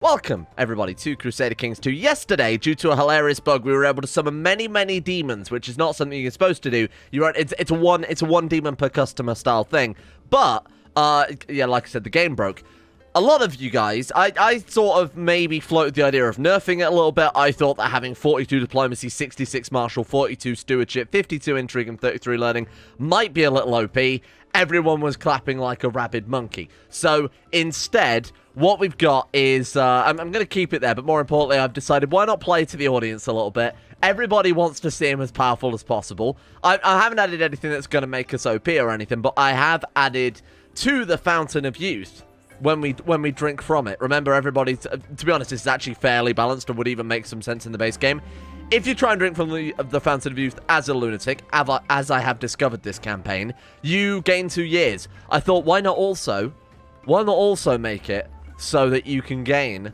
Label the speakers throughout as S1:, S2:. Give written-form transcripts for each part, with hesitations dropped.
S1: Welcome, everybody, to Crusader Kings 2. Yesterday, due to a hilarious bug, we were able to summon many demons, which is not something you're supposed to do. It's a one demon per customer style thing. But, yeah, like I said, the game broke. A lot of you guys, I sort of maybe floated the idea of nerfing it a little bit. I thought that having 42 diplomacy, 66 martial, 42 stewardship, 52 intrigue, and 33 learning might be a little OP. Everyone was clapping like a rabid monkey. So, instead, what we've got is, I'm going to keep it there, but more importantly, I've decided why not play to the audience a little bit. Everybody wants to see him as powerful as possible. I haven't added anything that's going to make us OP or anything, but I have added to the Fountain of Youth when we drink from it. Remember, everybody, to be honest, it's actually fairly balanced and would even make some sense in the base game. If you try and drink from the Fountain of Youth as a lunatic, as I have discovered this campaign, you gain 2 years. I thought, why not also make it so that you can gain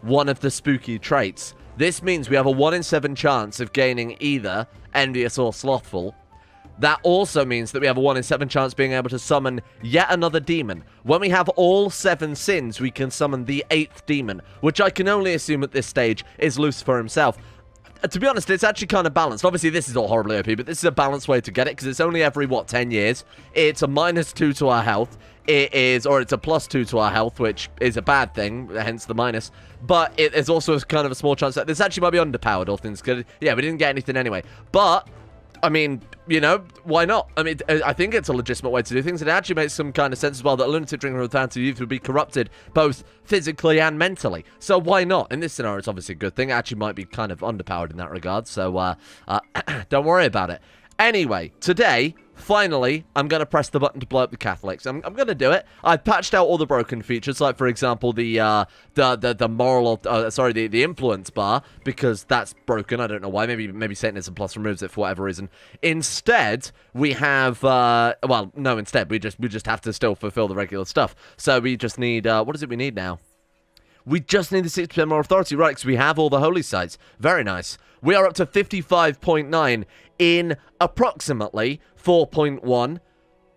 S1: one of the spooky traits? This means we have a 1 in 7 chance of gaining either Envious or Slothful. That also means that we have a 1 in 7 chance being able to summon yet another demon. When we have all 7 sins, we can summon the 8th demon, which I can only assume at this stage is Lucifer himself. To be honest, it's actually kind of balanced. Obviously, this is all horribly OP, but this is a balanced way to get it, because it's only every, 10 years? It's a -2 to our health. It's a +2 to our health, which is a bad thing, hence the minus. But it is also kind of a small chance that this actually might be underpowered, all things good. Yeah, we didn't get anything anyway. But, I mean, you know, why not? I mean, I think it's a legitimate way to do things. It actually makes some kind of sense as well that a lunatic drinker of the Fountain of Youth would be corrupted both physically and mentally. So why not? In this scenario, it's obviously a good thing. It actually might be kind of underpowered in that regard. So, don't worry about it. Anyway, today, finally, I'm going to press the button to blow up the Catholics. I'm going to do it. I've patched out all the broken features, like, for example, the influence bar, because that's broken. I don't know why. Maybe Satanism Plus removes it for whatever reason. Instead, we have, instead, we just have to still fulfill the regular stuff. So we just need, what is it we need now? We just need the 6% more authority, right, because we have all the holy sites. Very nice. We are up to 55.9 in approximately 4.1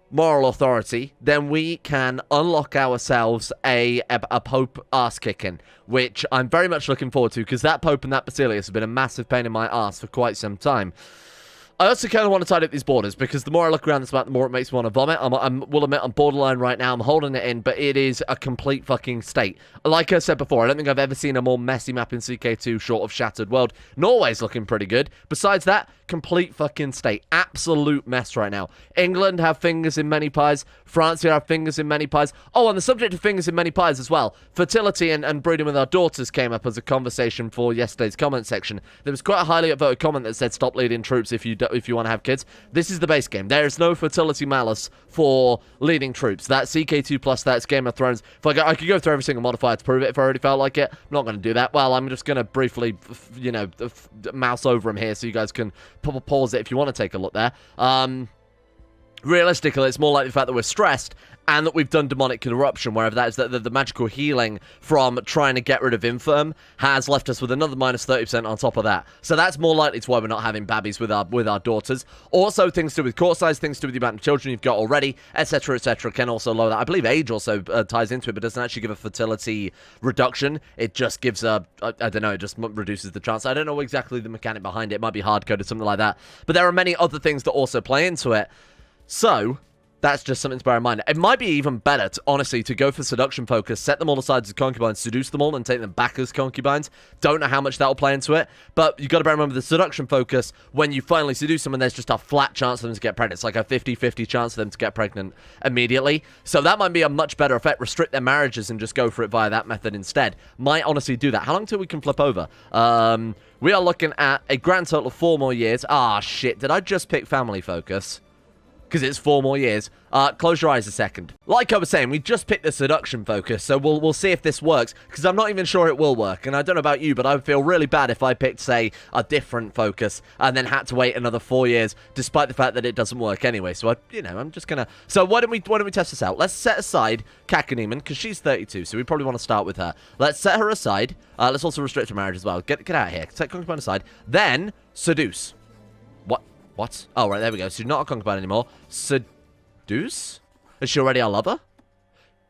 S1: moral authority. Then we can unlock ourselves a Pope ass-kicking, which I'm very much looking forward to, because that Pope and that Basilius have been a massive pain in my ass for quite some time. I also kind of want to tidy up these borders, because the more I look around this map, the more it makes me want to vomit. Will admit, I'm borderline right now. I'm holding it in, but it is a complete fucking state. Like I said before, I don't think I've ever seen a more messy map in CK2 short of Shattered World. Norway's looking pretty good. Besides that, complete fucking state. Absolute mess right now. England have fingers in many pies. France here have fingers in many pies. Oh, on the subject of fingers in many pies as well, fertility and breeding with our daughters came up as a conversation for yesterday's comment section. There was quite a highly upvoted comment that said stop leading troops if you want to have kids. This is the base game. There is no fertility malice for leading troops. That's CK2 plus, that's Game of Thrones. If I could go through every single modifier to prove it if I already felt like it. I'm not going to do that. Well, I'm just going to briefly, mouse over them here so you guys can pause it if you want to take a look there. Realistically, it's more like the fact that we're stressed and that we've done demonic corruption, wherever that is, that the magical healing from trying to get rid of infirm has left us with another minus 30% on top of that. So that's more likely to why we're not having babbies with our daughters. Also, things to do with court size, things to do with the amount of children you've got already, etc., etc., can also lower that. I believe age also ties into it, but doesn't actually give a fertility reduction. It just gives I don't know, it just reduces the chance. I don't know exactly the mechanic behind it. It might be hard-coded, something like that. But there are many other things that also play into it. So, that's just something to bear in mind. It might be even better, honestly, to go for seduction focus, set them all aside as concubines, seduce them all, and take them back as concubines. Don't know how much that will play into it, but you've got to bear in mind with the seduction focus, when you finally seduce them, and there's just a flat chance for them to get pregnant. It's like a 50-50 chance for them to get pregnant immediately. So that might be a much better effect. Restrict their marriages and just go for it via that method instead. Might honestly do that. How long till we can flip over? We are looking at a grand total of 4 more years. Ah, shit. Did I just pick family focus? Because it's 4 more years. Close your eyes a second. Like I was saying, we just picked the seduction focus, so we'll see if this works, because I'm not even sure it will work, and I don't know about you, but I would feel really bad if I picked, say, a different focus, and then had to wait another 4 years, despite the fact that it doesn't work anyway, so I'm just gonna... So why don't we test this out? Let's set aside Kakuneman, because she's 32, so we probably want to start with her. Let's set her aside. Let's also restrict her marriage as well. Get out of here. Set concubine aside. Then, seduce. What? Oh, right, there we go. So she's not a concubine anymore. Seduce? Is she already our lover?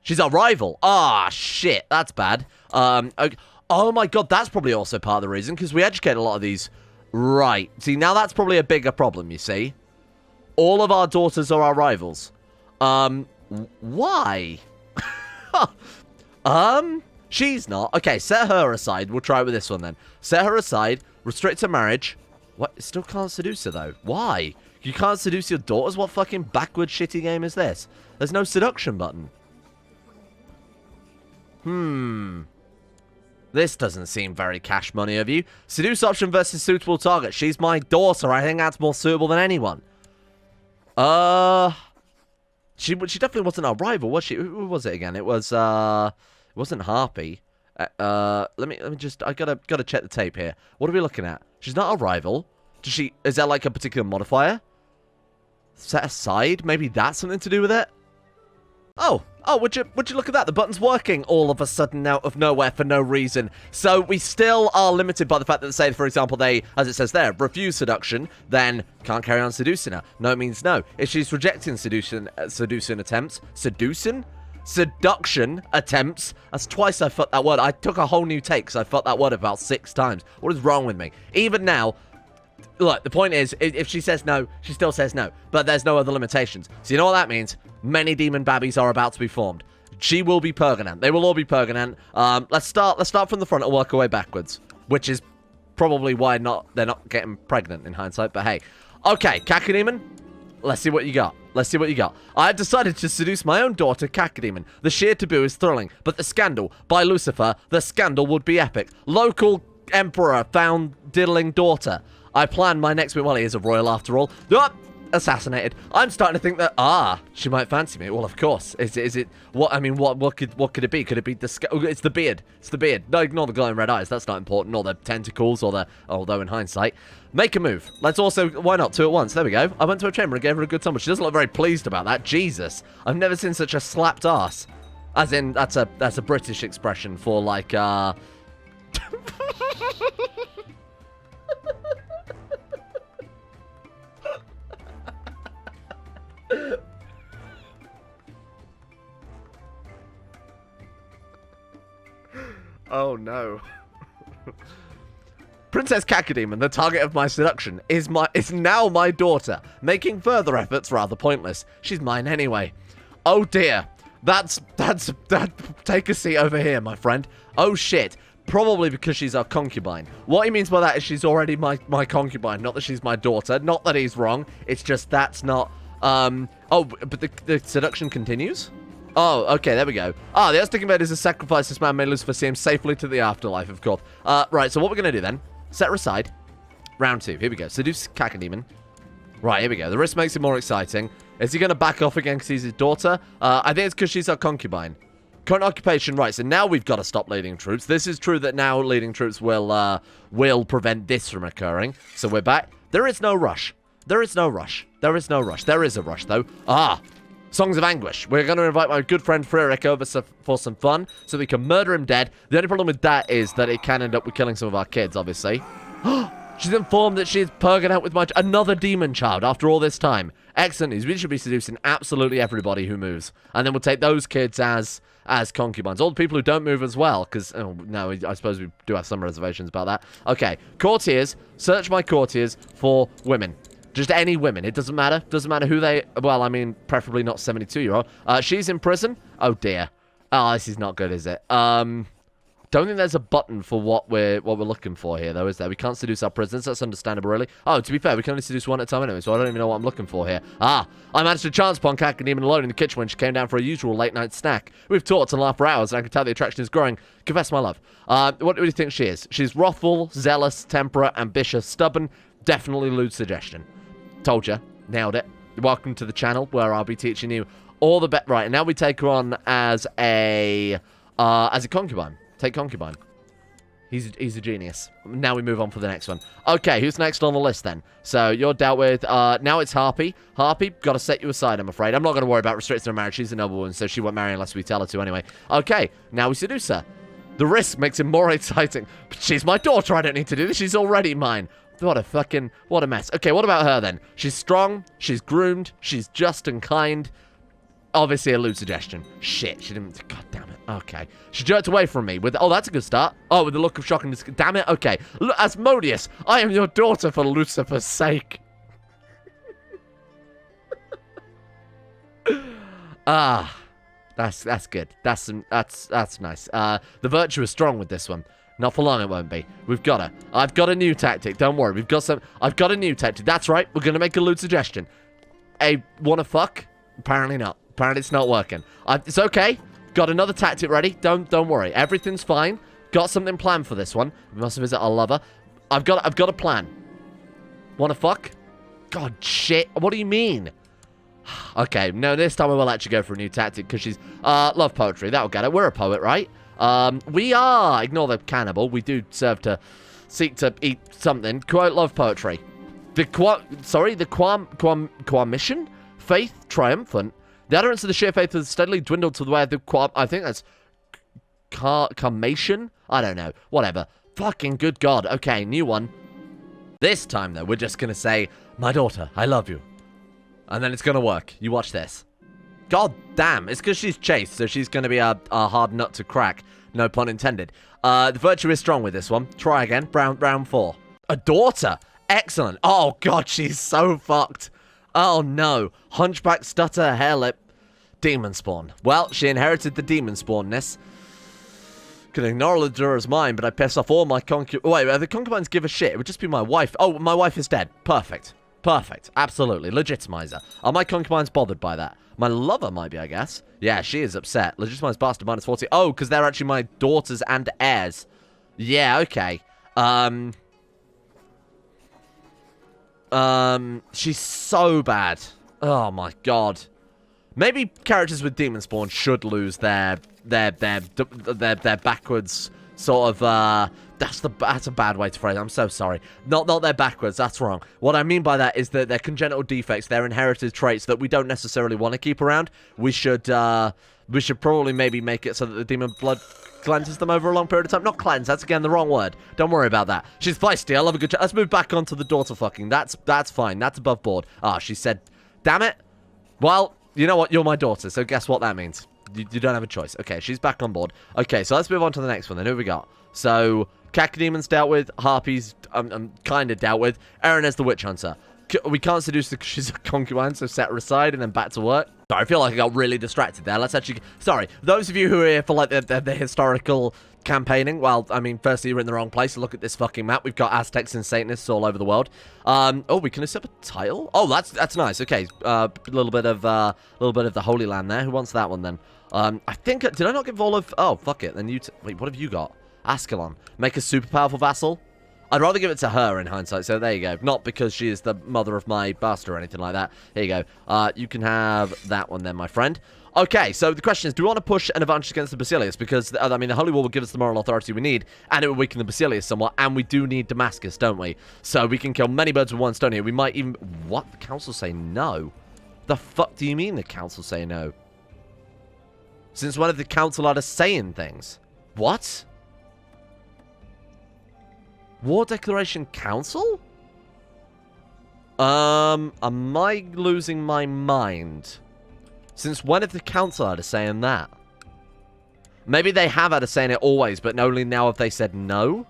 S1: She's our rival. Ah, shit. That's bad. Okay. Oh my god, that's probably also part of the reason, because we educate a lot of these. Right. See, now that's probably a bigger problem, you see. All of our daughters are our rivals. Why? She's not. Okay, set her aside. We'll try it with this one then. Set her aside. Restrict her marriage. What? Still can't seduce her, though. Why? You can't seduce your daughters? What fucking backward shitty game is this? There's no seduction button. This doesn't seem very cash money of you. Seduce option versus suitable target. She's my daughter. I think that's more suitable than anyone. She definitely wasn't our rival, was she? Who was it again? It was, it wasn't Harpy. Let me just, I gotta check the tape here. What are we looking at? She's not our rival. Is there like a particular modifier? Set aside? Maybe that's something to do with it? Oh, would you look at that? The button's working all of a sudden out of nowhere for no reason. So we still are limited by the fact that, say, for example, they, as it says there, refuse seduction, then can't carry on seducing her. No means no. If she's rejecting seduction attempts, seduction attempts, that's twice I fucked that word. I took a whole new take because I fucked that word about 6 times. What is wrong with me? Even now, look, the point is, if she says no, she still says no. But there's no other limitations. So you know what that means? Many demon babbies are about to be formed. She will be Perganant. They will all be Perganant. Let's start from the front and work our way backwards. Which is probably why they're not getting pregnant in hindsight. But hey. Okay, Cacodemon. Let's see what you got. Let's see what you got. I have decided to seduce my own daughter, Cacodemon. The sheer taboo is thrilling. But the scandal, by Lucifer, the scandal would be epic. Local emperor found diddling daughter. I plan my next bit. Well, he is a royal after all. Assassinated. I'm starting to think that she might fancy me. Well, of course. Is it what? I mean, what could it be? Could it be it's the beard? It's the beard. No, ignore the glowing red eyes. That's not important. Or the tentacles, or the, although in hindsight, make a move. Let's also, why not 2 at once? There we go. I went to a chamber and gave her a good time, but she doesn't look very pleased about that. Jesus, I've never seen such a slapped ass. As in, that's a British expression for like Oh no. Princess Cacodemon, the target of my seduction, is now my daughter, making further efforts rather pointless. She's mine anyway. Oh dear. Take a seat over here, my friend. Oh shit. Probably because she's our concubine. What he means by that is she's already my concubine, not that she's my daughter. Not that he's wrong. It's just that's not oh, but the seduction continues? Oh, okay, there we go. The Aztec invaders has sacrificed this man made Lucifer see him safely to the afterlife, of course. Right, so what we're going to do then, set her aside. Round 2, here we go. Seduce Cacodemon. Right, here we go. The risk makes it more exciting. Is he going to back off again because he's his daughter? I think it's because she's our concubine. Current occupation, right, so now we've got to stop leading troops. This is true that now leading troops will prevent this from occurring. So we're back. There is no rush. There is no rush. There is no rush. There is a rush, though. Songs of Anguish. We're going to invite my good friend Frieric over for some fun so we can murder him dead. The only problem with that is that it can end up with killing some of our kids, obviously. She's informed that she's purging out with another demon child after all this time. Excellent news. We should be seducing absolutely everybody who moves. And then we'll take those kids as concubines. All the people who don't move as well, because, oh, no, I suppose we do have some reservations about that. Okay, courtiers. Search my courtiers for women. Just any women. It doesn't matter. Doesn't matter who they... Well, I mean, preferably not 72-year-old. She's in prison. Oh, dear. Oh, this is not good, is it? Don't think there's a button for what we're looking for here, though, is there? We can't seduce our prisoners. That's understandable, really. Oh, to be fair, we can only seduce one at a time anyway, so I don't even know what I'm looking for here. I managed to chance upon Cacodemon alone in the kitchen when she came down for a usual late-night snack. We've talked and laughed for hours, and I can tell the attraction is growing. Confess my love. What do you think she is? She's wrathful, zealous, temperate, ambitious, stubborn. Definitely lewd suggestion. Told you. Nailed it. Welcome to the channel where I'll be teaching you all the best. Right, and now we take her on as a concubine. Take concubine. He's a genius. Now we move on for the next one. Okay, who's next on the list then? So you're dealt with. Now it's Harpy. Harpy, got to set you aside, I'm afraid. I'm not going to worry about restricting her marriage. She's a noblewoman, so she won't marry unless we tell her to anyway. Okay, now we seduce her. The risk makes it more exciting. But she's my daughter. I don't need to do this. She's already mine. What a mess. Okay, what about her then? She's strong, she's groomed, she's just and kind. Obviously a lewd suggestion. Shit, she didn't... God damn it. Okay. She jerked away from me with... Oh, that's a good start. Oh, with the look of shock and... Damn it. Okay. Look, Asmodeus, I am your daughter for Lucifer's sake. Ah. That's good. That's nice. The virtue is strong with this one. Not for long, it won't be. We've got her. I've got a new tactic. Don't worry. We've got some... I've got a new tactic. That's right. We're going to make a lewd suggestion. Hey, wanna fuck? Apparently not. Apparently it's not working. It's okay. Got another tactic ready. Don't worry. Everything's fine. Got something planned for this one. We must visit our lover. I've got a plan. Wanna fuck? God, shit. What do you mean? Okay, no, this time I will actually go for a new tactic because she's... love poetry. That'll get it. We're a poet, right? We are... Ignore the cannibal. We do serve to... Seek to eat something. Quote, love poetry. The quamission? Faith triumphant. The utterance of the sheer faith has steadily dwindled to the way of the I think that's... Carmation? I don't know. Whatever. Fucking good God. Okay, new one. This time, though, we're just gonna say, my daughter, I love you. And then it's gonna work. You watch this. God damn. It's because she's chaste, so she's gonna be a hard nut to crack. No pun intended. The virtue is strong with this one. Try again. Round 4. A daughter. Excellent. Oh, God, she's so fucked. Oh, no. Hunchback, stutter, hair lip. Demon spawn. Well, she inherited the demon spawnness. Can acknowledge her as mine, but I piss off all my concubines. Wait, the concubines give a shit. It would just be my wife. Oh, my wife is dead. Perfect. Perfect. Absolutely. Legitimize her. Are my concubines bothered by that? My lover might be, I guess. Yeah, she is upset. Legitimize bastard minus 40. Oh, because they're actually my daughters and heirs. Yeah, okay. She's so bad. Oh my God. Maybe characters with demon spawn should lose their backwards sort of that's a bad way to phrase it. I'm so sorry. Not their backwards, that's wrong. What I mean by that is that their congenital defects, their inherited traits that we don't necessarily want to keep around. We should probably maybe make it so that the demon blood cleanses them over a long period of time. Not cleanse, that's again the wrong word. Don't worry about that. She's feisty, I love a good chat. Let's move back onto the daughter fucking. That's fine, that's above board. Ah, she said, damn it. Well, you know what, you're my daughter, so guess what that means. You don't have a choice. Okay, she's back on board. Okay, so let's move on to the next one then. Who we got? So, Cacodemons dealt with. Harpies, kind of dealt with. Erin is the witch hunter. We can't seduce her because she's a concubine, so set her aside and then back to work. Sorry, I feel like I got really distracted there. Let's actually... Sorry, those of you who are here for, like, the historical campaigning, well, I mean, firstly, you're in the wrong place. Look at this fucking map. We've got Aztecs and Satanists all over the world. Oh, we can accept a title? Oh, that's nice. Okay, a little bit of the Holy Land there. Who wants that one, then? I think... Did I not give all of... Oh, fuck it. Then you... Wait, what have you got? Ascalon. Make a super powerful vassal? I'd rather give it to her in hindsight, so there you go. Not because she is the mother of my bastard or anything like that. Here you go. You can have that one then, my friend. Okay, so the question is, do we want to push an advantage against the Basilius? Because, I mean, the Holy War will give us the moral authority we need, and it will weaken the Basilius somewhat, and we do need Damascus, don't we? So we can kill many birds with one stone here. We might even... What? The council say no? The fuck do you mean the council say no? Since when have the council had us saying things? What? War Declaration Council? Am I losing my mind? Since when have the council had a say in that? Maybe they have had a say in it always, but only now have they said no?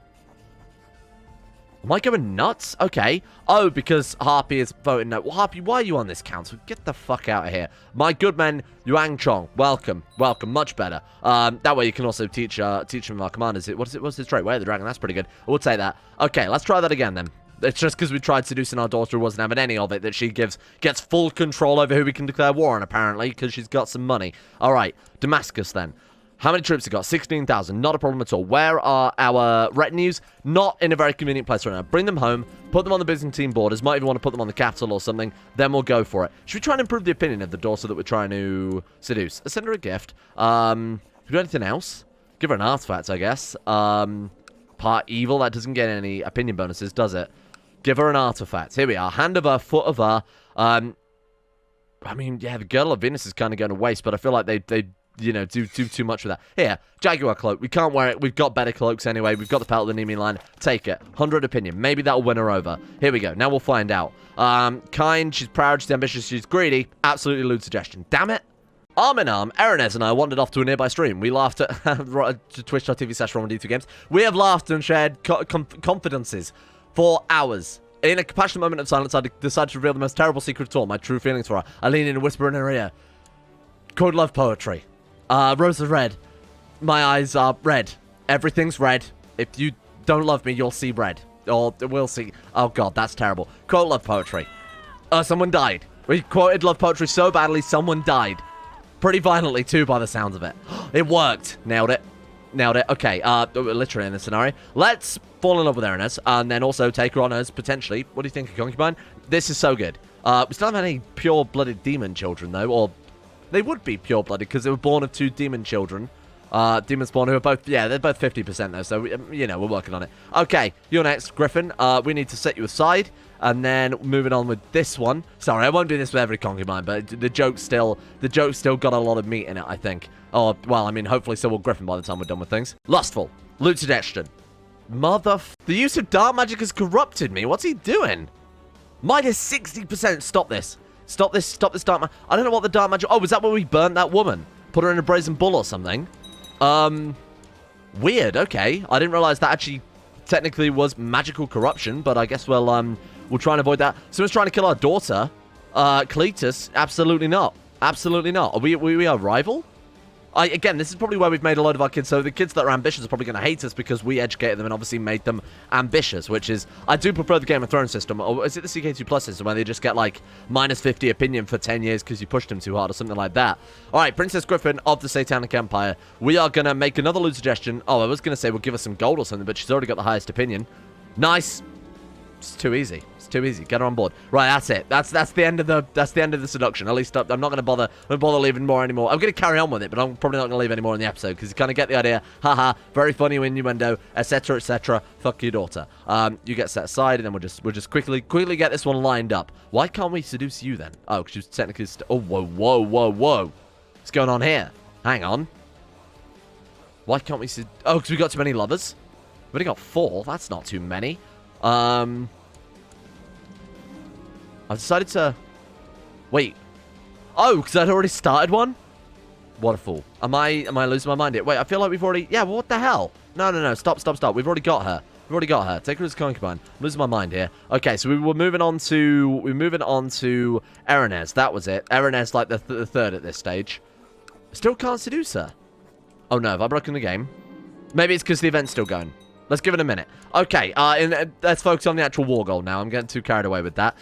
S1: Am I going nuts? Okay. Oh, because Harpy is voting no. Well, Harpy, why are you on this council? Get the fuck out of here. My good man, Yuang Chong. Welcome. Welcome. Much better. That way you can also teach him our commanders. What's his trait? Way of the Dragon. That's pretty good. We'll take that. Okay, let's try that again then. It's just because we tried seducing our daughter who wasn't having any of it that she gets full control over who we can declare war on, apparently, because she's got some money. All right. Damascus then. How many troops have got? 16,000. Not a problem at all. Where are our retinues? Not in a very convenient place right now. Bring them home. Put them on the Byzantine borders. Might even want to put them on the capital or something. Then we'll go for it. Should we try and improve the opinion of the daughter that we're trying to seduce? Send her a gift. Can we do anything else? Give her an artifact, I guess. Part evil. That doesn't get any opinion bonuses, does it? Give her an artifact. Here we are. Hand of her, foot of her. I mean, yeah, the Girdle of Venus is kind of going to waste, but I feel like they you know, do too much with that. Here, Jaguar Cloak. We can't wear it. We've got better cloaks anyway. We've got the Pelt of the Nemean line. Take it. 100 opinion. Maybe that'll win her over. Here we go. Now we'll find out. Kind. She's proud. She's ambitious. She's greedy. Absolutely lewd suggestion. Damn it. Arm in arm, Aranez and I wandered off to a nearby stream. We laughed at twitch.tv/RonD2Games. We have laughed and shared confidences for hours. In a compassionate moment of silence, I decided to reveal the most terrible secret of all, my true feelings for her. I lean in and whisper in her ear. Code love poetry. Rose is red. My eyes are red. Everything's red. If you don't love me, you'll see red. Or we'll see. Oh god, that's terrible. Quote love poetry. Someone died. We quoted love poetry so badly, someone died. Pretty violently too, by the sounds of it. It worked. Nailed it. Nailed it. Okay, literally in this scenario. Let's fall in love with Aranez, and then also take her on as potentially, what do you think, a concubine? This is so good. We still haven't had any pure-blooded demon children, though, or they would be pure-blooded, because they were born of 2 demon children. Demon Spawn, who are both, yeah, they're both 50% though, so, you know, we're working on it. Okay, you're next, Griffin. We need to set you aside, and then moving on with this one. Sorry, I won't do this with every concubine, but the joke's still got a lot of meat in it, I think. Oh, well, I mean, hopefully so will Griffin by the time we're done with things. Lustful. Loot suggestion. The use of dark magic has corrupted me. What's he doing? Minus 60%. Stop this. Stop this dark magic. I don't know what the dark magic... Oh, was that where we burnt that woman? Put her in a brazen bull or something? Weird, okay. I didn't realize that actually technically was magical corruption, but I guess we'll try and avoid that. Someone's trying to kill our daughter. Cletus, absolutely not. Absolutely not. Are we a rival? Again, this is probably where we've made a load of our kids, so the kids that are ambitious are probably going to hate us because we educated them and obviously made them ambitious, which is... I do prefer the Game of Thrones system, or is it the CK2 Plus system, where they just get, like, minus 50 opinion for 10 years because you pushed them too hard or something like that. Alright, Princess Griffin of the Satanic Empire. We are going to make another loot suggestion. Oh, I was going to say we'll give her some gold or something, but she's already got the highest opinion. Nice. It's too easy. It's too easy. Get her on board. Right, that's it. That's the end of the seduction. At least I'm not going to bother leaving more anymore. I'm going to carry on with it, but I'm probably not going to leave any more in the episode because you kind of get the idea. Haha, very funny innuendo, etc., etc. Fuck your daughter. You get set aside, and then we'll just quickly get this one lined up. Why can't we seduce you then? Oh, because she's technically. Oh, whoa. What's going on here? Hang on. Why can't we? Oh, because we got too many lovers. We've only got 4. That's not too many. I've decided to... Wait. Oh, because I'd already started one? What a fool. Am I losing my mind here? Wait, I feel like we've already... Yeah, well, what the hell? No. Stop. We've already got her. Take her as a concubine. I'm losing my mind here. Okay, so we're moving on to Aranez. That was it. Aranez, like the third at this stage. Still can't seduce her. Oh, no. Have I broken the game? Maybe it's because the event's still going. Let's give it a minute. Okay, let's focus on the actual war goal now. I'm getting too carried away with that.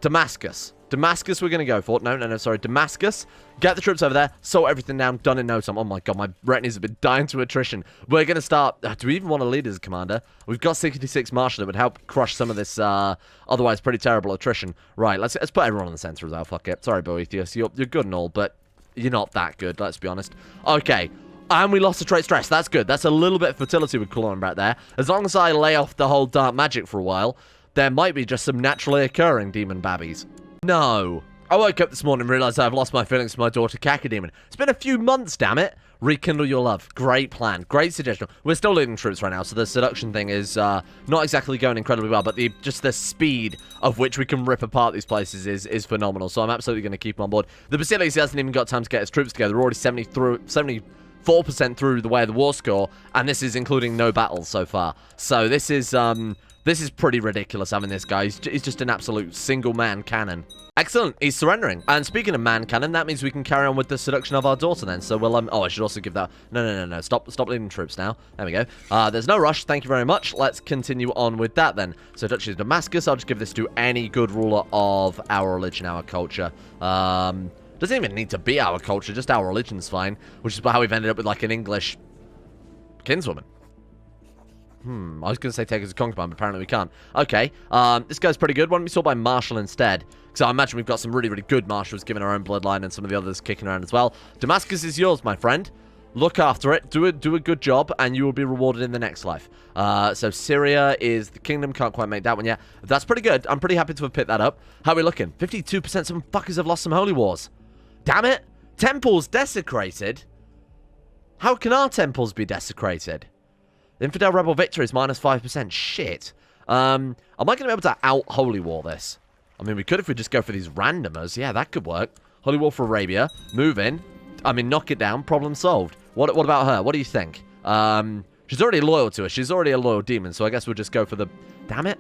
S1: Damascus. Damascus we're going to go for. No, sorry. Damascus. Get the troops over there. Sort everything down. Done in no time. Oh my god, my retinues have been dying to attrition. We're going to start... do we even want to lead as a commander? We've got 66 Marshal that would help crush some of this otherwise pretty terrible attrition. Right, let's put everyone on the center as well. Fuck it. Sorry, Boethius. You're good and all, but you're not that good, let's be honest. Okay. And we lost a trait stress. That's good. That's a little bit of fertility we're calling back there. As long as I lay off the whole dark magic for a while, there might be just some naturally occurring demon babbies. No. I woke up this morning and realized I've lost my feelings for my daughter, Cacodemon. It's been a few months, damn it. Rekindle your love. Great plan. Great suggestion. We're still leading troops right now, so the seduction thing is not exactly going incredibly well, but just the speed of which we can rip apart these places is phenomenal, so I'm absolutely going to keep him on board. The Basilius hasn't even got time to get his troops together. We're already 74% through the way of the war score, and this is including no battles so far. So this is pretty ridiculous having this guy. He's just an absolute single-man cannon. Excellent, he's surrendering. And speaking of man cannon, that means we can carry on with the seduction of our daughter then. So we'll, oh, I should also give that... No. Stop leading troops now. There we go. There's no rush, thank you very much. Let's continue on with that then. So Duchy of Damascus, I'll just give this to any good ruler of our religion, our culture. Doesn't even need to be our culture, just our religion's fine. Which is how we've ended up with, like, an English kinswoman. I was going to say take as a concubine, but apparently we can't. Okay, this guy's pretty good. Why don't we sort by Marshal instead? Because I imagine we've got some really, really good Marshals given our own bloodline and some of the others kicking around as well. Damascus is yours, my friend. Look after it. Do a good job, and you will be rewarded in the next life. So Syria is the kingdom. Can't quite make that one yet. That's pretty good. I'm pretty happy to have picked that up. How are we looking? 52%. Some fuckers have lost some holy wars. Damn it. Temples desecrated? How can our temples be desecrated? Infidel Rebel Victory is minus 5%. Shit. Am I going to be able to out-holy war this? I mean, we could if we just go for these randomers. Yeah, that could work. Holy war for Arabia. Move in. I mean, knock it down, problem solved. What about her? What do you think? She's already loyal to us. She's already a loyal demon, so I guess we'll just go for the... Damn it.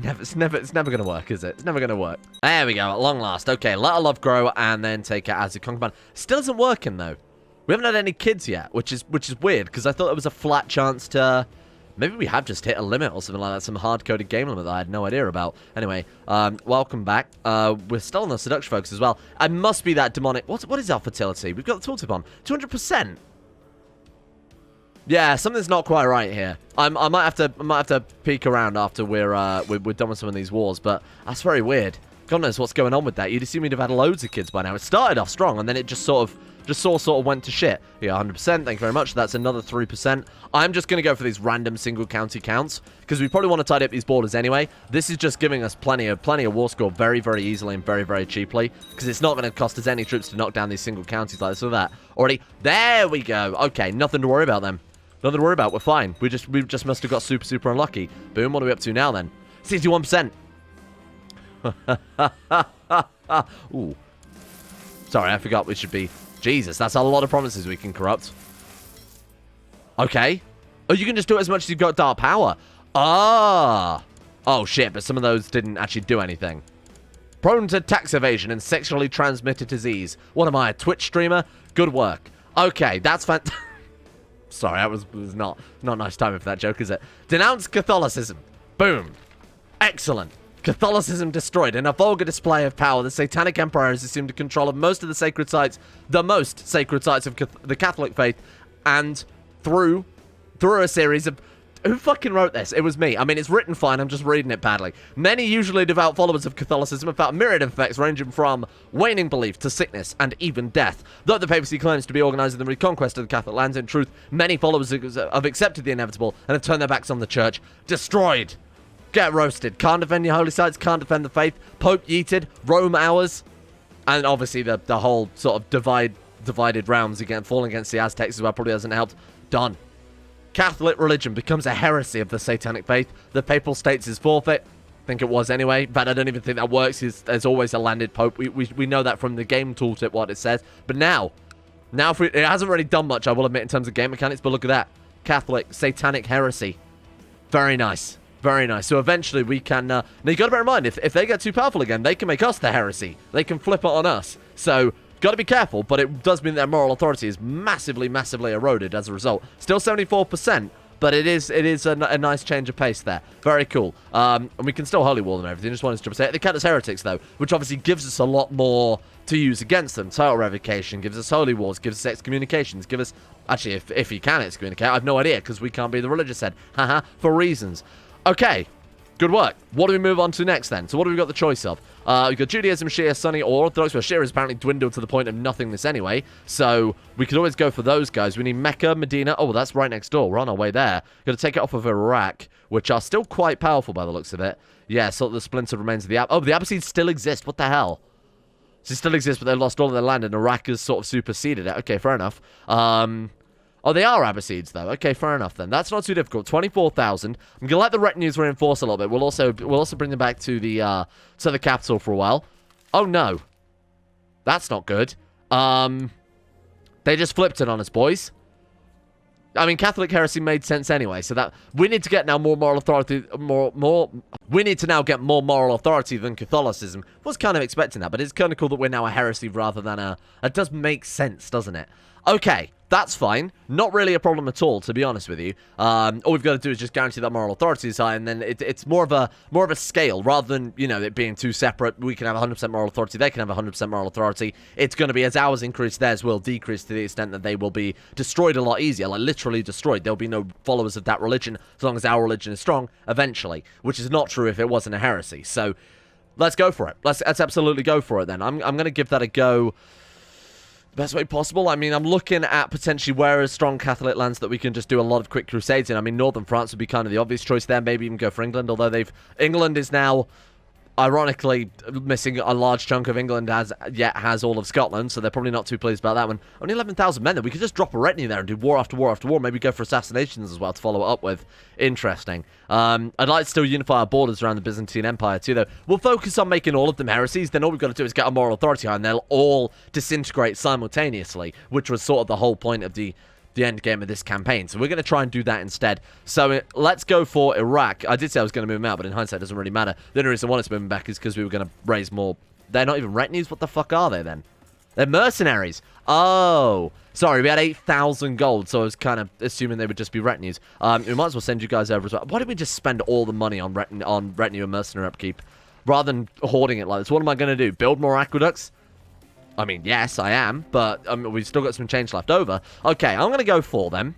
S1: It's never going to work, is it? It's never going to work. There we go, at long last. Okay, let our love grow and then take it as a concubine. Still isn't working, though. We haven't had any kids yet, which is weird, because I thought there was a flat chance to... Maybe we have just hit a limit or something like that, some hard-coded game limit that I had no idea about. Anyway, welcome back. We're still on the seduction focus as well. I must be that demonic... What is our fertility? We've got the tooltip on. 200%. Yeah, something's not quite right here. I might have to peek around after we're done with some of these wars, but that's very weird. God knows what's going on with that. You'd assume we'd have had loads of kids by now. It started off strong, and then it just sort of went to shit. Yeah, 100%. Thank you very much. That's another 3%. I'm just going to go for these random single county counts because we probably want to tidy up these borders anyway. This is just giving us plenty of war score very, very easily and very, very cheaply because it's not going to cost us any troops to knock down these single counties like this or that. Already, there we go. Okay, nothing to worry about then. Nothing to worry about. We're fine. We just must have got super, super unlucky. Boom. What are we up to now then? 61%. Ooh. Sorry, I forgot we should be... Jesus, that's a lot of provinces we can corrupt. Okay. Oh, you can just do it as much as you've got dark power. Ah. Oh, shit, but some of those didn't actually do anything. Prone to tax evasion and sexually transmitted disease. What am I, a Twitch streamer? Good work. Okay, that's fantastic. Sorry, that was not nice timing for that joke, is it? Denounce Catholicism. Boom. Excellent. Catholicism destroyed. In a vulgar display of power, the Satanic Empire has assumed control of most of the sacred sites, the most sacred sites of the Catholic faith, and through a series of... Who fucking wrote this? It was me. I mean, it's written fine. I'm just reading it badly. Many usually devout followers of Catholicism have felt a myriad of effects ranging from waning belief to sickness and even death. Though the papacy claims to be organizing the reconquest of the Catholic lands, in truth, many followers have accepted the inevitable and have turned their backs on the church. Destroyed. Get roasted. Can't defend your holy sites. Can't defend the faith. Pope yeeted. Rome ours. And obviously the whole sort of divided realms again, falling against the Aztecs as well probably hasn't helped. Done. Catholic religion becomes a heresy of the satanic faith. The papal states is forfeit. I think it was anyway, but I don't even think that works. There's always a landed pope. We know that from the game tooltip what it says. But now if it hasn't really done much, I will admit, in terms of game mechanics, but look at that. Catholic satanic heresy. Very nice. Very nice. So eventually we can... now you got to bear in mind, if they get too powerful again, they can make us the heresy. They can flip it on us. So... Got to be careful, but it does mean that moral authority is massively, massively eroded as a result. Still 74%, but it is a nice change of pace there. Very cool. And we can still holy wall and everything. Just wanted to say they count as heretics though, which obviously gives us a lot more to use against them. Title revocation gives us holy wars, gives us excommunications, give us actually if you can excommunicate, I have no idea because we can't be the religious head. Haha, for reasons. Okay. Good work. What do we move on to next then? So what have we got the choice of? We've got Judaism, Shia, Sunni, or Orthodox. Well, Shia has apparently dwindled to the point of nothingness anyway. So we could always go for those guys. We need Mecca, Medina. Oh, that's right next door. We're on our way there. Got to take it off of Iraq, which are still quite powerful by the looks of it. Yeah, so the splintered remains of the... Oh, the Abbasids still exist. What the hell? So they still exist, but they lost all of their land, and Iraq has sort of superseded it. Okay, fair enough. Oh, they are Abbasids, though. Okay, fair enough, then. That's not too difficult. 24,000. I'm going to let the retinues reinforce a little bit. We'll also bring them back to the capital for a while. Oh, no. That's not good. They just flipped it on us, boys. I mean, Catholic heresy made sense anyway, so that... We need to get now more moral authority... We need to now get more moral authority than Catholicism. Was kind of expecting that, but it's kind of cool that we're now a heresy rather than a... It does make sense, doesn't it? Okay. That's fine. Not really a problem at all, to be honest with you. All we've got to do is just guarantee that moral authority is high, and then it's more of a scale rather than, you know, it being two separate. We can have 100% moral authority. They can have 100% moral authority. It's going to be as ours increase, theirs will decrease to the extent that they will be destroyed a lot easier, like literally destroyed. There'll be no followers of that religion as long as our religion is strong eventually, which is not true if it wasn't a heresy. So let's go for it. Let's absolutely go for it then. I'm going to give that a go. Best way possible. I mean, I'm looking at potentially where are strong Catholic lands that we can just do a lot of quick crusades in. I mean, Northern France would be kind of the obvious choice there. Maybe even go for England, although England is now Ironically, missing a large chunk of England has all of Scotland, so they're probably not too pleased about that one. Only 11,000 men, then. We could just drop a retinue there and do war after war after war. Maybe go for assassinations as well to follow it up with. Interesting. I'd like to still unify our borders around the Byzantine Empire too, though. We'll focus on making all of them heresies, then all we've got to do is get a moral authority high, and they'll all disintegrate simultaneously, which was sort of the whole point of the end game of this campaign. So we're going to try and do that instead. So let's go for Iraq. I did say I was going to move them out, but in hindsight it doesn't really matter. The only reason I wanted to move them back is because we were going to raise more. They're not even retinues? What the fuck are they then? They're mercenaries. Oh, sorry, we had 8,000 gold, so I was kind of assuming they would just be retinues. We might as well send you guys over as well. Why don't we just spend all the money on retinue and mercenary upkeep rather than hoarding it like this? What am I going to do? Build more aqueducts? I mean, yes, I am, but we've still got some change left over. Okay, I'm going to go for them.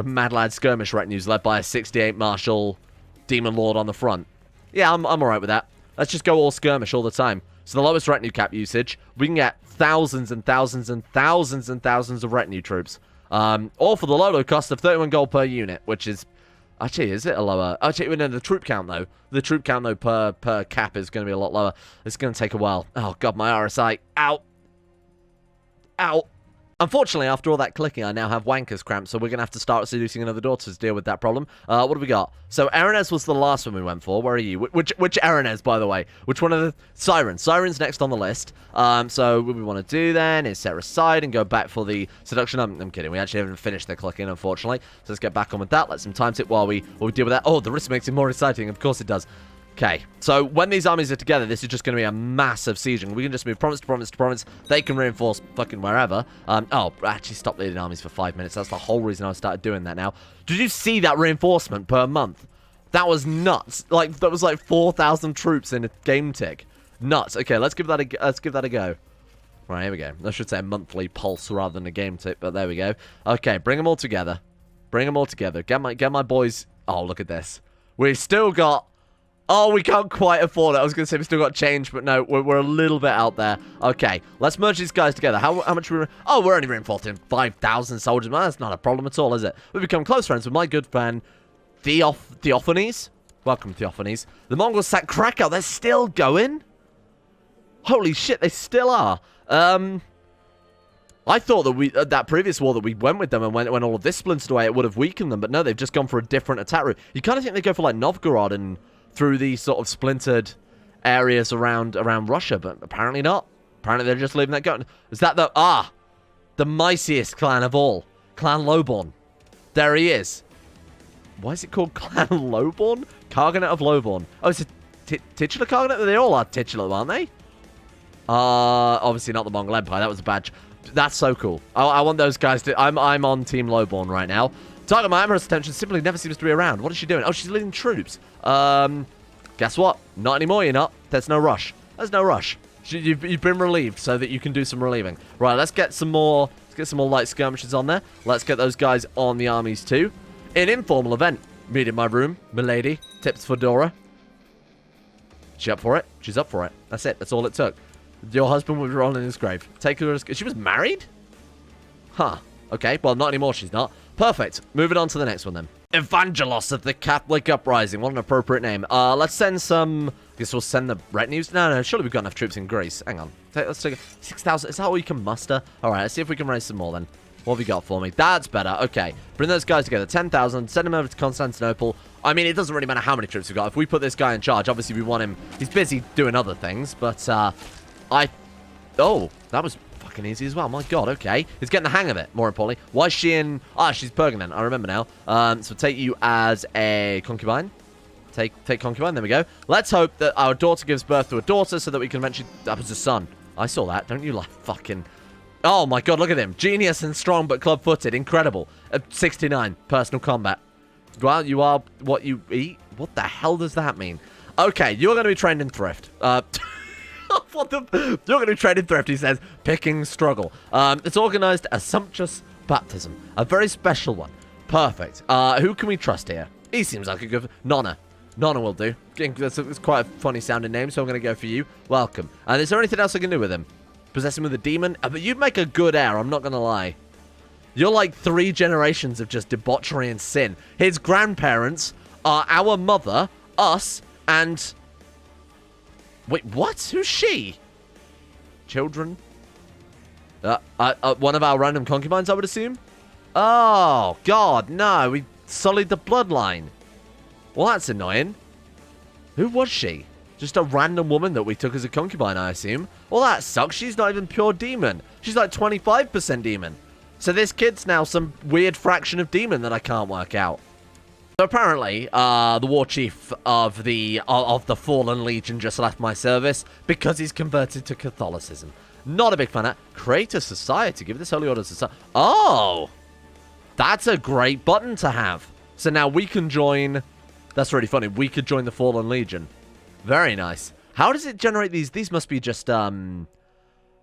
S1: Mad Lad Skirmish retinues led by a 68 Marshal Demon Lord on the front. Yeah, I'm alright with that. Let's just go all skirmish all the time. So the lowest retinue cap usage, we can get thousands and thousands and thousands and thousands of retinue troops. All for the low cost of 31 gold per unit, which is... Actually, is it a lower... Actually, no, the troop count, though. The troop count, though, per cap is going to be a lot lower. It's going to take a while. Oh, God, my RSI. Ow. Ow. Unfortunately, after all that clicking, I now have wanker's cramp, so we're going to have to start seducing another daughter to deal with that problem. What have we got? So, Aranez was the last one we went for. Where are you? Which Aranez, by the way? Which one of the... Sirens. Sirens next on the list. So, what we want to do then is set her aside and go back for the seduction. I'm kidding. We actually haven't finished the clicking, unfortunately. So, let's get back on with that. Let some time sit while we deal with that. Oh, the risk makes it more exciting. Of course it does. Okay, so when these armies are together, this is just going to be a massive sieging. We can just move province to province to province. They can reinforce fucking wherever. Oh, actually stop leading armies for 5 minutes. That's the whole reason I started doing that now. Did you see that reinforcement per month? That was nuts. Like, that was like 4,000 troops in a game tick. Nuts. Okay, let's give that a go. Right, here we go. I should say a monthly pulse rather than a game tick, but there we go. Okay, bring them all together. Bring them all together. Get my boys... Oh, look at this. We've still got... Oh, we can't quite afford it. I was going to say we still got change, but no, we're a little bit out there. Okay, let's merge these guys together. How much are we... Oh, we're only reinforcing 5,000 soldiers. Man, that's not a problem at all, is it? We've become close friends with my good friend, Theophanes. Welcome, Theophanes. The Mongols sacked Krakow. They're still going? Holy shit, they still are. I thought that that previous war that we went with them and when all of this splintered away, it would have weakened them. But no, they've just gone for a different attack route. You kind of think they go for like Novgorod and... through these sort of splintered areas around Russia, but apparently not. Apparently they're just leaving that going. Is that the mightiest clan of all? Clan Lowborn. There he is. Why is it called Clan Lowborn? Khaganate of Lowborn. Oh, it's a titular Khaganate? They all are titular, aren't they? Obviously not the Mongol Empire. That was a badge. That's so cool. I want those guys to... I'm on Team Lowborn right now. Target my Amorous attention simply never seems to be around. What is she doing? Oh, she's leading troops. Guess what? Not anymore, you're not. There's no rush. There's no rush. You've been relieved so that you can do some relieving. Right, let's get some more light skirmishes on there. Let's get those guys on the armies too. An informal event. Meet in my room, milady. Tips for Dora. She up for it? She's up for it. That's it. That's all it took. Your husband was rolling in his grave. Take her as... She was married? Huh. Okay, well, not anymore, she's not. Perfect. Moving on to the next one, then. Evangelos of the Catholic Uprising. What an appropriate name. Let's send some... I guess we'll send the retinues. No, surely we've got enough troops in Greece. Hang on. Let's take 6,000. Is that all you can muster? All right, let's see if we can raise some more, then. What have you got for me? That's better. Okay. Bring those guys together. 10,000. Send them over to Constantinople. I mean, it doesn't really matter how many troops we've got. If we put this guy in charge, obviously we want him... He's busy doing other things, but, Oh, that was... fucking easy as well. My god, okay. He's getting the hang of it, more importantly. Why is she in... Ah, she's Pergamon. I remember now. So take you as a concubine. Take concubine. There we go. Let's hope that our daughter gives birth to a daughter so that we can eventually... That was a son. I saw that. Don't you like fucking... Oh my god, look at him. Genius and strong but club-footed. Incredible. 69. Personal combat. Well, you are what you eat? What the hell does that mean? Okay, you're going to be trained in thrift. What the... You're going to be trained in thrift, he says. Picking struggle. It's organized a sumptuous baptism. A very special one. Perfect. Who can we trust here? He seems like a good... Nonna. Nonna will do. It's quite a funny sounding name, so I'm going to go for you. Welcome. And is there anything else I can do with him? Possess him with a demon? But you'd make a good heir, I'm not going to lie. You're like 3 generations of just debauchery and sin. His grandparents are our mother, us, and... Wait, what? Who's she? Children? One of our random concubines, I would assume? Oh, God, no. We sullied the bloodline. Well, that's annoying. Who was she? Just a random woman that we took as a concubine, I assume. Well, that sucks. She's not even pure demon. She's like 25% demon. So this kid's now some weird fraction of demon that I can't work out. So apparently, the war chief of the Fallen Legion just left my service because he's converted to Catholicism. Not a big fan of that. Create a society. Give this holy order society. Oh! That's a great button to have. So now we can join... That's really funny. We could join the Fallen Legion. Very nice. How does it generate these? These must be just,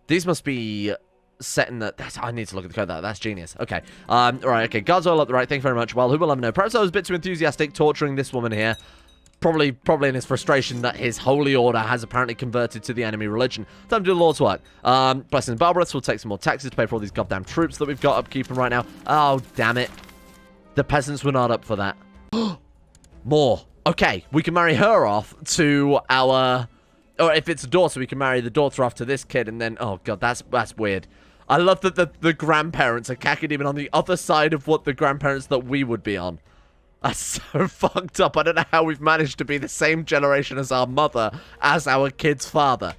S1: These must be set in the... I need to look at the code. That's genius. Okay. Right, okay. Guards all up the right. Thank you very much. Well, who will let me know? Perhaps I was a bit too enthusiastic torturing this woman here. Probably in his frustration that his holy order has apparently converted to the enemy religion. Time to do the Lord's work. Blessings Barbarous will take some more taxes to pay for all these goddamn troops that we've got upkeeping right now. Oh, damn it. The peasants were not up for that. More. Okay, we can marry her off to our... Or if it's a daughter, we can marry the daughter off to this kid, and then... Oh, God, that's weird. I love that the grandparents are cacodemon on the other side of what the grandparents that we would be on. That's so fucked up. I don't know how we've managed to be the same generation as our mother as our kid's father.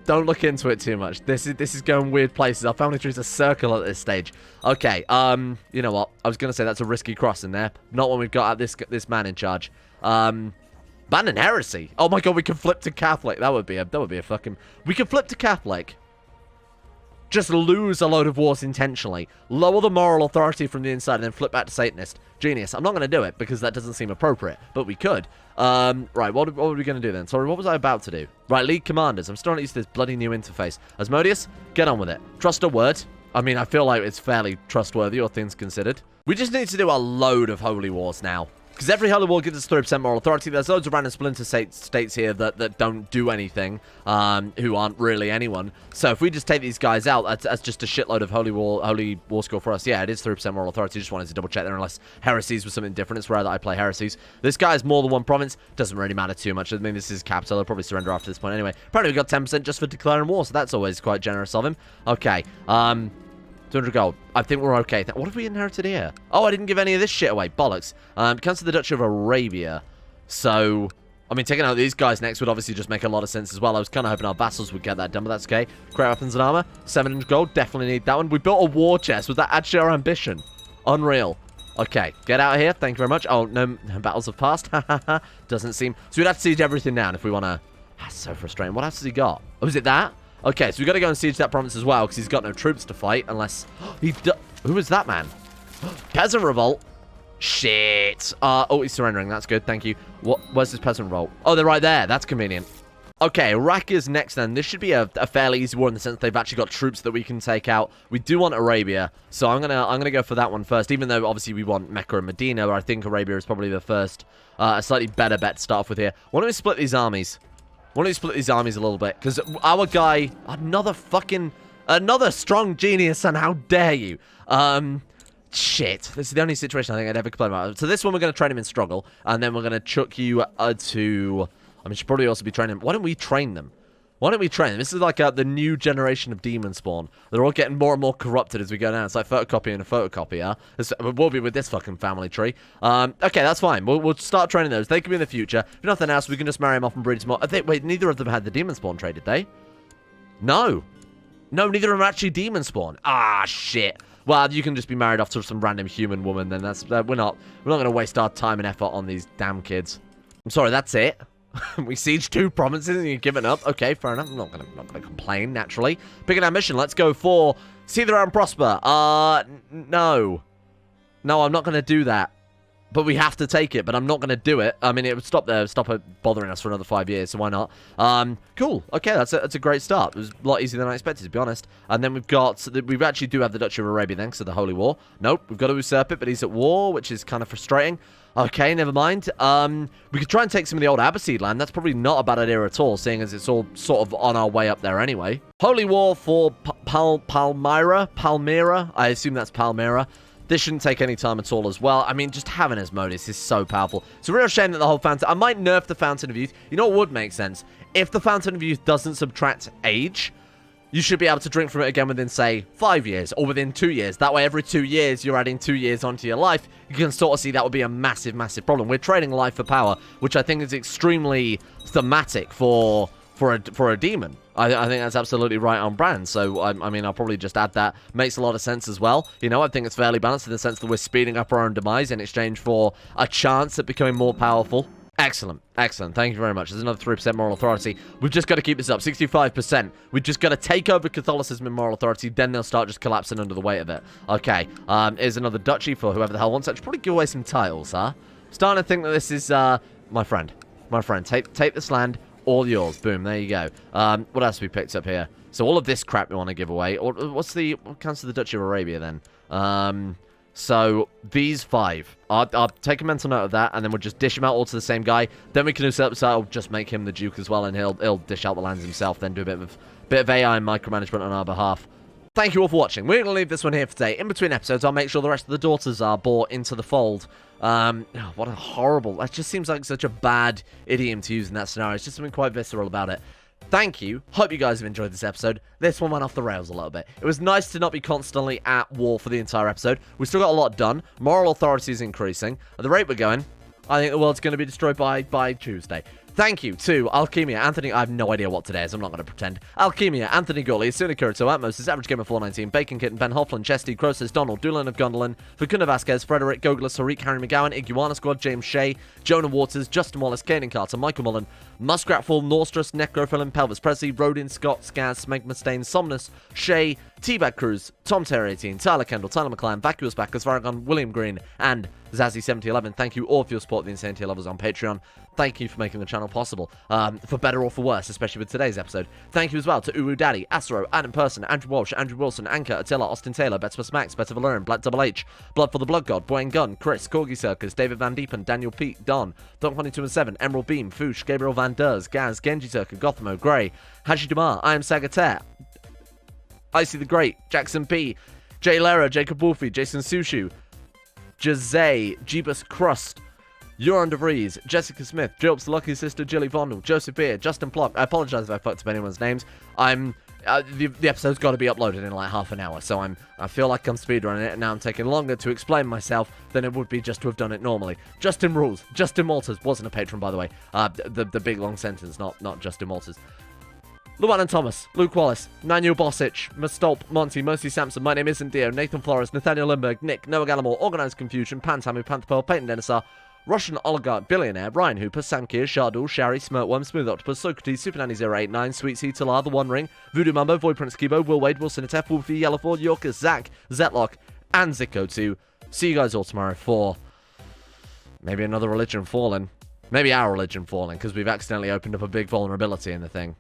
S1: Don't look into it too much. This is going weird places. Our family tree's a circle at this stage. Okay, you know what? I was going to say that's a risky cross in there. Not when we've got this man in charge. Ban and heresy. Oh my God, we can flip to Catholic. That would be a fucking... We can flip to Catholic. Just lose a load of wars intentionally. Lower the moral authority from the inside and then flip back to Satanist. Genius. I'm not going to do it because that doesn't seem appropriate, but we could. Right, what were we going to do then? Sorry, what was I about to do? Right, lead commanders. I'm still not used to this bloody new interface. Asmodeus, get on with it. Trust a word. I mean, I feel like it's fairly trustworthy, all things considered. We just need to do a load of holy wars now. Because every holy war gives us 3% moral authority. There's loads of random splinter states here that don't do anything, who aren't really anyone. So if we just take these guys out, that's just a shitload of holy war score for us. Yeah, it is 3% moral authority. Just wanted to double check there, unless heresies was something different. It's rare that I play heresies. This guy is more than one province. Doesn't really matter too much. I mean, this is capital. I'll probably surrender after this point anyway. Apparently we got 10% just for declaring war, so that's always quite generous of him. Okay, 200 gold. I think we're okay. What have we inherited here? Oh, I didn't give any of this shit away. Bollocks. Comes to the Duchy of Arabia. So, I mean, taking out these guys next would obviously just make a lot of sense as well. I was kind of hoping our vassals would get that done, but that's okay. Great weapons and armor. 700 gold. Definitely need that one. We built a war chest. Was that actually our ambition? Unreal. Okay, get out of here. Thank you very much. Oh, no battles have passed. Doesn't seem... So we'd have to siege everything down if we want to... That's so frustrating. What else has he got? Oh, is it that? Okay, so we've got to go and siege that province as well, because he's got no troops to fight, unless... Who is that man? Peasant revolt. Shit. Oh, he's surrendering. That's good. Thank you. Where's this peasant revolt? Oh, they're right there. That's convenient. Okay, Iraq is next then. This should be a fairly easy war in the sense they've actually got troops that we can take out. We do want Arabia, so I'm gonna go for that one first, even though obviously we want Mecca and Medina, but I think Arabia is probably the first, a slightly better bet to start off with here. Why don't we split these armies? Why don't we split these armies a little bit? Because our guy, another strong genius, and how dare you? Shit. This is the only situation I think I'd ever complain about. So this one we're going to train him in struggle, and then we're going to chuck you to... I mean, should probably also be training them. Why don't we train them? Why don't we train them? This is like the new generation of demon spawn. They're all getting more and more corrupted as we go down. It's like photocopying a photocopier. We'll be with this fucking family tree. Okay, that's fine. We'll start training those. They can be in the future. If nothing else, we can just marry them off and breed some more. Wait, neither of them had the demon spawn trait, did they? No. No, neither of them are actually demon spawn. Ah, shit. Well, you can just be married off to some random human woman. Then we're not going to waste our time and effort on these damn kids. I'm sorry, that's it. We siege 2 provinces and you're giving up. Okay, fair enough. I'm not gonna complain, naturally. Pick an ambition. Let's go for see the round prosper. No. No, I'm not gonna do that. But we have to take it, but I'm not gonna do it. I mean, it would stop it bothering us for another 5 years, so why not? Cool. Okay, that's a great start. It was a lot easier than I expected, to be honest. And then we've got... we actually do have the Duchy of Arabia then, because of the Holy War. Nope, we've got to usurp it, but he's at war, which is kind of frustrating. Okay, never mind. We could try and take some of the old Abbasid land. That's probably not a bad idea at all, seeing as it's all sort of on our way up there anyway. Holy War for Palmyra. I assume that's Palmyra. This shouldn't take any time at all as well. I mean, just having Asmodeus is so powerful. It's a real shame that the whole fountain... I might nerf the Fountain of Youth. You know what would make sense? If the Fountain of Youth doesn't subtract age, you should be able to drink from it again within, say, 5 years or within 2 years. That way, every 2 years, you're adding 2 years onto your life. You can sort of see that would be a massive, massive problem. We're trading life for power, which I think is extremely thematic for a demon. I think that's absolutely right on brand. So, I mean, I'll probably just add that. Makes a lot of sense as well. You know, I think it's fairly balanced in the sense that we're speeding up our own demise in exchange for a chance at becoming more powerful. Excellent. Excellent. Thank you very much. There's another 3% moral authority. We've just got to keep this up. 65%. We've just got to take over Catholicism and moral authority. Then they'll start just collapsing under the weight of it. Okay. Here's another duchy for whoever the hell wants it. Should probably give away some titles, huh? Starting to think that this is, my friend. My friend. Take this land. All yours. Boom. There you go. What else have we picked up here? So all of this crap we want to give away. Or what counts to the Duchy of Arabia then? So these 5. I'll take a mental note of that, and then we'll just dish them out all to the same guy. Then we can usurp, so I'll just make him the Duke as well, and he'll dish out the lands himself. Then do a bit of AI and micromanagement on our behalf. Thank you all for watching. We're going to leave this one here for today. In between episodes, I'll make sure the rest of the daughters are brought into the fold. What a horrible... That just seems like such a bad idiom to use in that scenario. It's just something quite visceral about it. Thank you. Hope you guys have enjoyed this episode. This one went off the rails a little bit. It was nice to not be constantly at war for the entire episode. We've still got a lot done. Moral authority is increasing. At the rate we're going, I think the world's going to be destroyed by Tuesday. Thank you to Alchemia, Anthony. I have no idea what today is. I'm not going to pretend. Alchemia, Anthony Gawley, Asuna Kurito, Atmos, Average Gamer 419, Bacon Kitten, Ben Hoffland, Chesty, Croesus, Donald, Doolin of Gondolin, Facunda Vasquez, Frederick, Gogolus, Harik, Harry McGowan, Iguana Squad, James Shea, Jonah Waters, Justin Wallace, Kanan Carter, Michael Mullen, Muskratfall, Norstrus, Necrophilin, Pelvis Presley, Rodin, Scott, Skaz, Smegma Stain, Somnus, Shea, Teabag Cruz, Tom Terry 18, Tyler Kendall, Tyler McClan, Vacuous Backers, Varagon, William Green, and Zazzy7011. Thank you all for your support of the Insanity Levels on Patreon. Thank you for making the channel possible, for better or for worse, especially with today's episode. Thank you as well to Uru Daddy, Astro, Adam Person, Andrew Walsh, Andrew Wilson, Anchor, Attila, Austin Taylor, Betspus Max, Better Valerin, Black Double H, Blood for the Blood God, Boyne Gunn, Chris, Corgi Circus, David Van Diepen, Daniel Pete, Don, Don227, Emerald Beam, Foosh, Gabriel Van Ders, Gaz, Genji Circle, Gothamo, Grey, Haji Damar, I Am Sagater, Icy the Great, Jackson P, Jay Lera, Jacob Wolfie, Jason Sushu, Jose, Jeebus Crust, Euron DeVries, Jessica Smith, Jilps, the Lucky Sister, Jilly Vondel, Joseph Beer, Justin Plop. I apologize if I fucked up anyone's names. The episode's got to be uploaded in like half an hour, so I feel like I'm speedrunning it, and now I'm taking longer to explain myself than it would be just to have done it normally. Justin Rules, Justin Walters wasn't a patron, by the way. The big long sentence, not Justin Walters. Llewellyn Thomas, Luke Wallace, Nanuel Bosich, Mastolp, Monty, Mercy Sampson, My Name Isn't Dio, Nathan Flores, Nathaniel Lindbergh, Nick, Noah Gallimore, Organised Confusion, Pantamu, Panther Pearl, Peyton Denisar, Russian Oligarch Billionaire, Ryan Hooper, Sam Keir, Shardul, Shari, Smirtworm, Smooth Octopus, Socrates, Supernanny089, Sweet Sea, Talar, The One Ring, Voodoo Mambo, Void Prince Kibo, Will Wade, Wilson Atef, Wolfie, Yellowford, Yorker, Zach, Zetlock, and CK2. See you guys all tomorrow for maybe another religion falling. Maybe our religion falling, because we've accidentally opened up a big vulnerability in the thing.